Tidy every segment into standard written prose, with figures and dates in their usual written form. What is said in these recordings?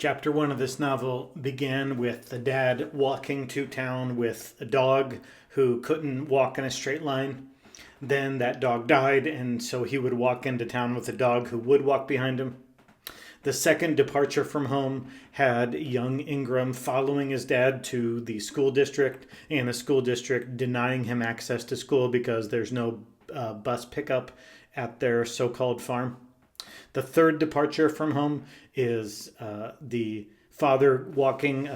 Chapter 1 of this novel began with the dad walking to town with a dog who couldn't walk in a straight line. Then that dog died, and so he would walk into town with a dog who would walk behind him. The second departure from home had young Ingram following his dad to the school district, and the school district denying him access to school because there's no bus pickup at their so-called farm. The third departure from home is the father riding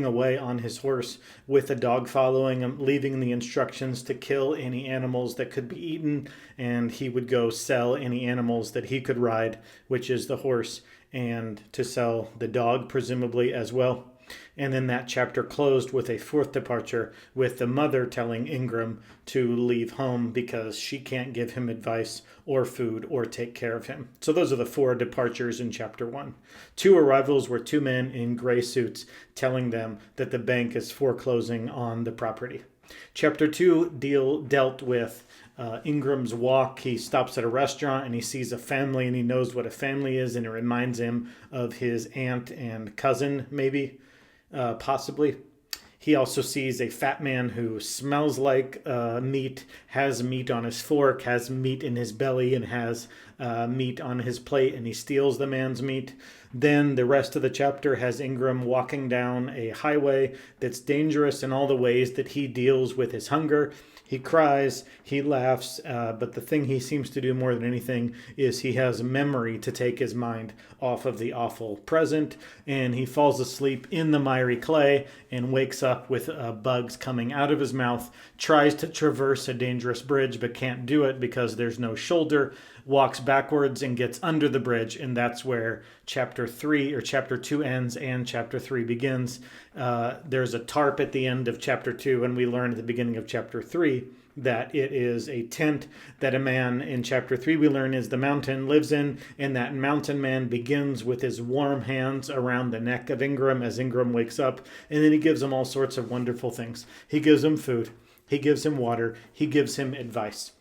away on his horse with a dog following him, leaving the instructions to kill any animals that could be eaten, and he would go sell any animals that he could ride, which is the horse, and to sell the dog, presumably, as well. And then that chapter closed with a fourth departure, with the mother telling Ingram to leave home because she can't give him advice or food or take care of him. So those are the four departures in chapter 1. Two arrivals were two men in gray suits telling them that the bank is foreclosing on the property. Chapter 2 dealt with Ingram's walk. He stops at a restaurant and he sees a family and he knows what a family is, and it reminds him of his aunt and cousin, maybe. Possibly. He also sees a fat man who smells like meat, has meat on his fork, has meat in his belly, and has meat on his plate, and he steals the man's meat. Then the rest of the chapter has Ingram walking down a highway that's dangerous in all the ways that he deals with his hunger. He cries, he laughs, but the thing he seems to do more than anything is he has memory to take his mind off of the awful present, and he falls asleep in the miry clay and wakes up with bugs coming out of his mouth, tries to traverse a dangerous bridge but can't do it because there's no shoulder, walks backwards and gets under the bridge, and that's where chapter 2 ends and chapter 3 begins. There's a tarp at the end of chapter 2, and we learn at the beginning of chapter 3 that it is a tent that a man in chapter 3 we learn is the mountain lives in, and that mountain man begins with his warm hands around the neck of Ingram as Ingram wakes up, and then he gives him all sorts of wonderful things. He gives him food, he gives him water, he gives him advice.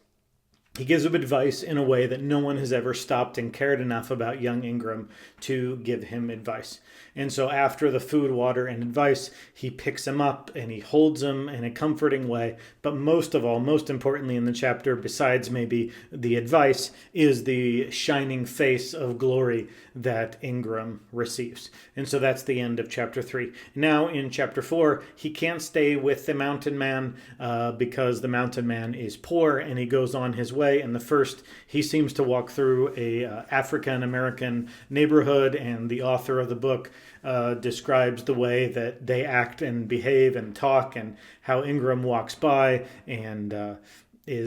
He gives him advice in a way that no one has ever stopped and cared enough about young Ingram to give him advice. And so after the food, water, and advice, he picks him up and he holds him in a comforting way. But most of all, most importantly in the chapter, besides maybe the advice, is the shining face of glory that Ingram receives. And so that's the end of chapter 3. Now in chapter 4, he can't stay with the mountain man because the mountain man is poor, and he goes on his way. And the first, he seems to walk through a African-American neighborhood, and the author of the book describes the way that they act and behave and talk, and how Ingram walks by and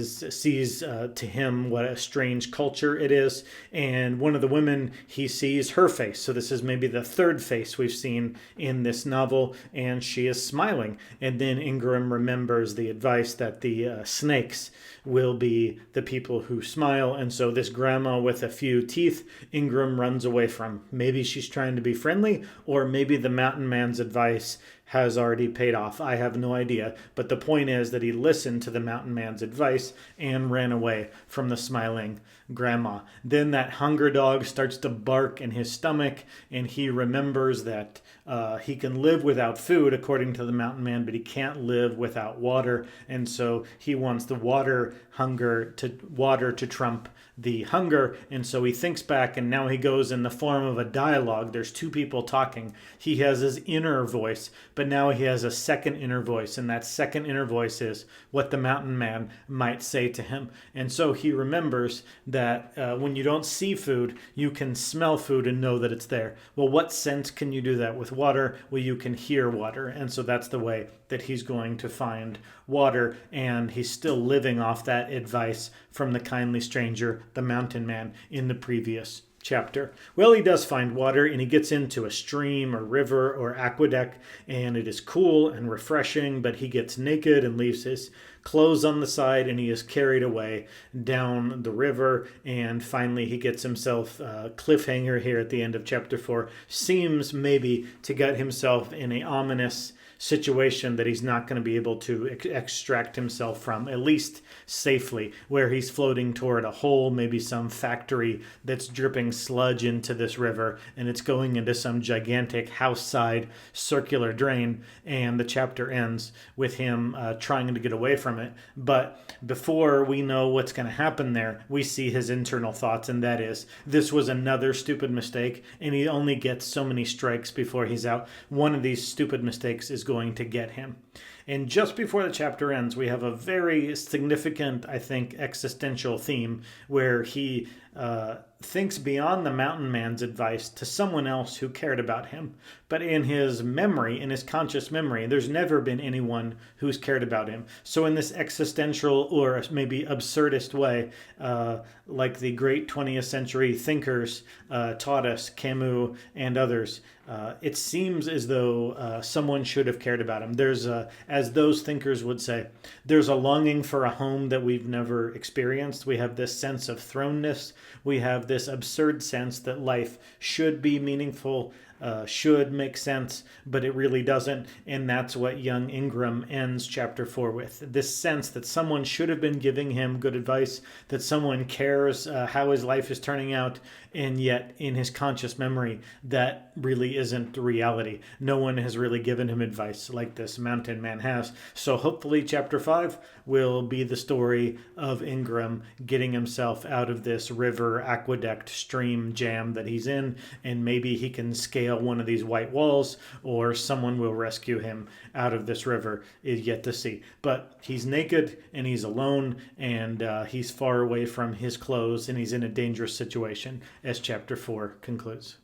sees to him what a strange culture it is. And one of the women, he sees her face. So this is maybe the third face we've seen in this novel, and she is smiling. And then Ingram remembers the advice that the snakes will be the people who smile. And so this grandma with a few teeth, Ingram runs away from. Maybe she's trying to be friendly, or maybe the mountain man's advice has already paid off. I have no idea. But the point is that he listened to the mountain man's advice and ran away from the smiling grandma. Then that hunger dog starts to bark in his stomach, and he remembers that he can live without food, according to the mountain man, but he can't live without water. And so he wants the water to trump the hunger. And so he thinks back, and now he goes in the form of a dialogue. There's two people talking. He has his inner voice, but now he has a second inner voice, and that second inner voice is what the mountain man might say to him. And so he remembers that when you don't see food, you can smell food and know that it's there. Well, what sense can you do that with water? Well, you can hear water. And so that's the way that he's going to find water, and he's still living off that advice from the kindly stranger, the mountain man, in the previous chapter. Well, he does find water, and he gets into a stream or river or aqueduct, and it is cool and refreshing, but he gets naked and leaves his clothes on the side, and he is carried away down the river. And finally, he gets himself cliffhanger here at the end of chapter 4. Seems maybe to get himself in a ominous situation that he's not going to be able to extract himself from, at least safely, where he's floating toward a hole, maybe some factory that's dripping sludge into this river, and it's going into some gigantic house-side circular drain, and the chapter ends with him trying to get away from it. But before we know what's going to happen there, we see his internal thoughts, and that is, this was another stupid mistake, and he only gets so many strikes before he's out. One of these stupid mistakes is going to get him. And just before the chapter ends, we have a very significant, I think, existential theme where he thinks beyond the mountain man's advice to someone else who cared about him. But in his memory, in his conscious memory, there's never been anyone who's cared about him. So in this existential or maybe absurdist way, like the great 20th century thinkers taught us, Camus and others, it seems as though someone should have cared about him. There's, as those thinkers would say, there's a longing for a home that we've never experienced. We have this sense of thrownness. We have this absurd sense that life should be meaningful, should make sense, but it really doesn't. And that's what young Ingram ends chapter 4 with. This sense that someone should have been giving him good advice, that someone cares how his life is turning out, and yet in his conscious memory, that really isn't the reality. No one has really given him advice like this mountain man has. So hopefully chapter 5 will be the story of Ingram getting himself out of this river, aqueduct, stream jam that he's in, and maybe he can scale one of these white walls, or someone will rescue him out of this river, is yet to see. But he's naked, and he's alone, and he's far away from his clothes, and he's in a dangerous situation, as chapter 4 concludes.